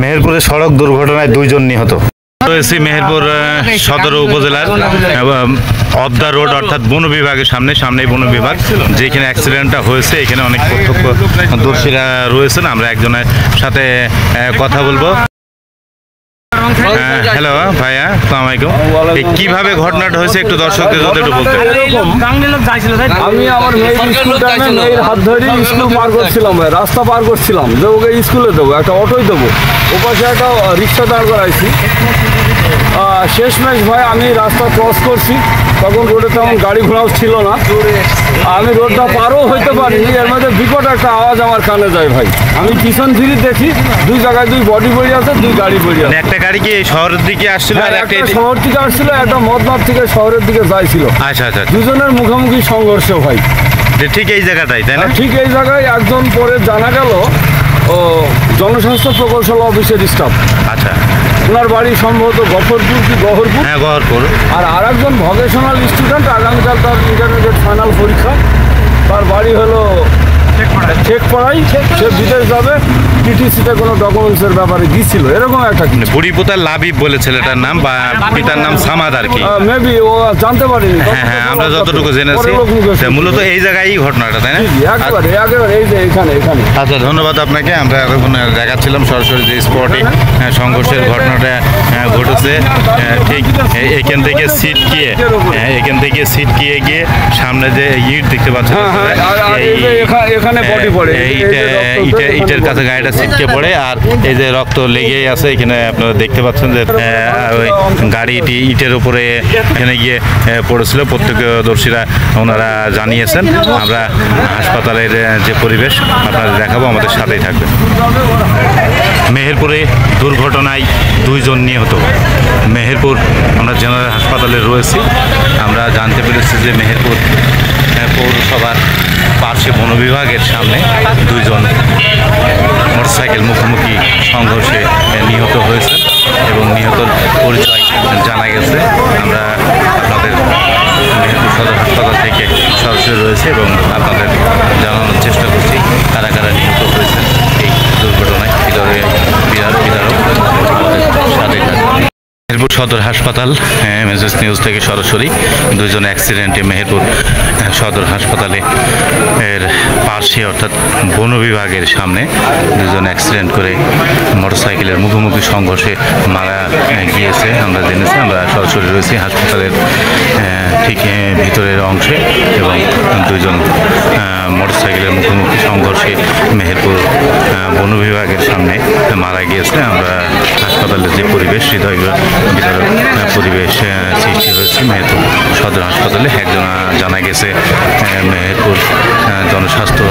মেহেরপুরে সড়ক দুর্ঘটনায় 2 জন নিহত। রয়েছে মেহেরপুর সদর উপজেলার অবদা রোড অর্থাৎ বন বিভাগের সামনেই বন বিভাগ, যেখানে অ্যাক্সিডেন্টটা হয়েছে। এখানে অনেক প্রত্যক্ষদর্শীরা রয়েছেন, আমরা একজনের সাথে কথা বলবো। হ্যালো ভাইয়া, আসসালামু আলাইকুম। কিভাবে ঘটনাটা হয়েছে একটু দর্শকদের যদি একটু বলতে। আমি আমার মেয়ের হাত ধরে স্কুল পার করছিলাম, রাস্তা পার করছিলাম, যে ওকে স্কুলে দেবো, একটা অটোই দেবো, ওপাশে একটা রিক্সা দাঁড় করাইছি। শেষমেশ ভাই আমি রাস্তা ক্রস করছি, তখন রোডে তেমন গাড়ি ঘোড়াও ছিল না, আমি রোডটা পারও হইতে পারিনি। এর মধ্যে বিকট একটা আওয়াজ আমার কানে যায় ভাই, আমি পিছন ফিরে দেখি 2 জায়গায় 2 বডি পড়ে আছে, 2 গাড়ি পড়ে আছে। একটা গাড়ি কি শহরের দিকে আসছিল আর একটা শহর থেকে আসছিল, একটা মদনাথ থেকে শহরের দিকে যাইছিল। আচ্ছা আচ্ছা, দুজনের মুখোমুখি সংঘর্ষ ভাই। ঠিক এই জায়গাটাই, তাই না? ঠিক এই জায়গায় একজন পরে জানা গেল ও জনস্বাস্থ্য প্রকৌশল অফিসের স্টাফ। আচ্ছা, ওনার বাড়ি সম্ভবত গফরপুর কি গহরপুর। হ্যাঁ, গহরপুর। আর আরেকজন ভকেশনাল স্টুডেন্ট, আগামীকাল তার ইন্টারমিডিয়েট ফাইনাল পরীক্ষা, তার বাড়ি হলো ঠেকপাড়াই, সে বিদেশ যাবে, টিটিসিতে কোনো ডকুমেন্টসের ব্যাপারে গিয়েছিল, এরকম একটা কিছু। বুড়িপোতা লাবিব বলে ছেলেটার নাম, বা পিতার নাম সামাদ আর কি। মেবি ও জানতে পারিনি। হ্যাঁ, আমরা যতটুকু জেনেছি মূলত এই জায়গায় ঘটনাটা, তাই না? একেবারে এই যে এখানে। আচ্ছা, ধন্যবাদ আপনাকে। আমরা এখন দেখাচ্ছিলাম সরাসরি যে স্পটে সংঘর্ষের ঘটনাটা ঘটেছে। ঠিক এখান থেকে ছিটকিয়ে গিয়ে সামনে যে ইট দেখতে পাচ্ছেন, ইটের কাছে গাড়িটা ছিটকে পড়ে, আর এই যে রক্ত লেগেই আছে এখানে। আপনারা দেখতে পাচ্ছেন যে ওই গাড়িটি ইটের উপরে এখানে গিয়ে পড়েছিল। প্রত্যক্ষদর্শীরা ওনারা জানিয়েছেন। আমরা হাসপাতালের যে পরিবেশ আপনাদের দেখাবো, আমাদের সাথেই থাকবে। মেহেরপুরে দুর্ঘটনায় 2 জন নিহত। মেহেরপুর আমরা জেনারেল হাসপাতালে রয়েছি। আমরা জানতে পেরেছি যে মেহেরপুর পৌরসভার পার্শ্বে বন বিভাগের সামনে 2 জন মোটরসাইকেল মুখোমুখি সংঘর্ষে নিহত হয়েছেন এবং নিহতর পরিচয় জানা গেছে। আমরা আপনাদের মেহেরপুর সদর হাসপাতাল থেকে সরাসরি রয়েছে এবং আপনাদের জানানোর চেষ্টা করছি কারা কারা নিহত হয়েছেন এই দুর্ঘটনায়। মেহেরপুর সদর হাসপাতাল, মেসেজ নিউজ থেকে সরাসরি। 2 জন অ্যাক্সিডেন্টে মেহেরপুর সদর হাসপাতালে এর পাশে অর্থাৎ বন বিভাগের সামনে 2 জন অ্যাক্সিডেন্ট করে মোটরসাইকেলের মুখোমুখি সংঘর্ষে মারা গিয়েছে আমরা জেনেছি। আমরা সরাসরি রয়েছি হাসপাতালের ঠিক ভিতরের অংশে এবং 2 জন মোটরসাইকেলের মুখোমুখি সংঘর্ষে মেহেরপুর বন বিভাগের সামনে মারা গিয়েছে। আমরা হাসপাতালের যে পরিবেশ, হৃদয় বিদারক পরিবেশ সৃষ্টি হয়েছে মেহেরপুর সদর হাসপাতালে। একজন জানা গেছে মেহেরপুর জনস্বাস্থ্য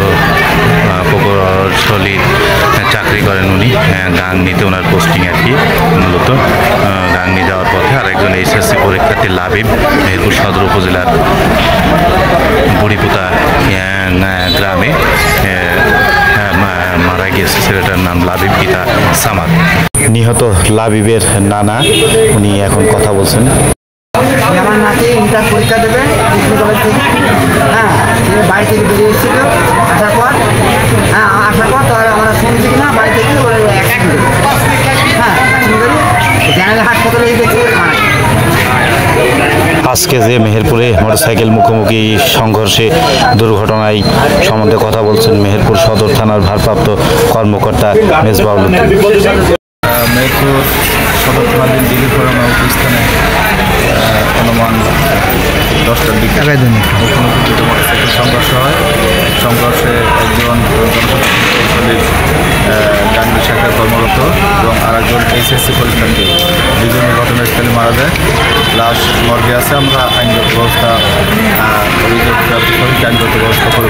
প্রকৌশলীর চাকরি করেন উনি, গাংনীতে ওনার পোস্টিং আর কি। মূলত গাংনী যাওয়ার পথে আরেকজন এইচএসসি পরীক্ষার্থী লাবিব মেহেরপুর সদর উপজেলার বুড়িপোতা গ্রামে মারা গিয়েছে। ছেলেটার নাম লাবিব, পিতা সামাদ। নিহত লাবিবের নানা, উনি এখন কথা বলছেন। আমার নাতি ইন্টার পরীক্ষা দেবে কলেজ থেকে। হ্যাঁ, বাড়ি থেকে বেরিয়ে এসেছিল। আসার পর তো আমরা শুনছি কিনা বাড়ি থেকে জেনারেল হাসপাতালে গেছি। আজকে যে মেহেরপুরে মোটরসাইকেল মুখোমুখি সংঘর্ষে দুর্ঘটনায় সম্বন্ধে কথা বলছেন মেহেরপুর সদর থানার ভারপ্রাপ্ত কর্মকর্তা মেজবাউল। মেহেরপুর সদর থানাধীন দিঘিখোড়া স্থানে অনুমান 10টার দিকে মুখোমুখি দুটো মোটরসাইকেল সংঘর্ষ হয়। সংঘর্ষে একজন জনস্বাস্থ্য গাঙ্গী শাখায় কর্মরত এবং আরেকজন এইচএসসি পরীক্ষার্থী, 2 জনের ঘটনাস্থলে মারা যায়। লাশ মর্গে আছে। আমরা আইনগত ব্যবস্থা আইনগত ব্যবস্থা করে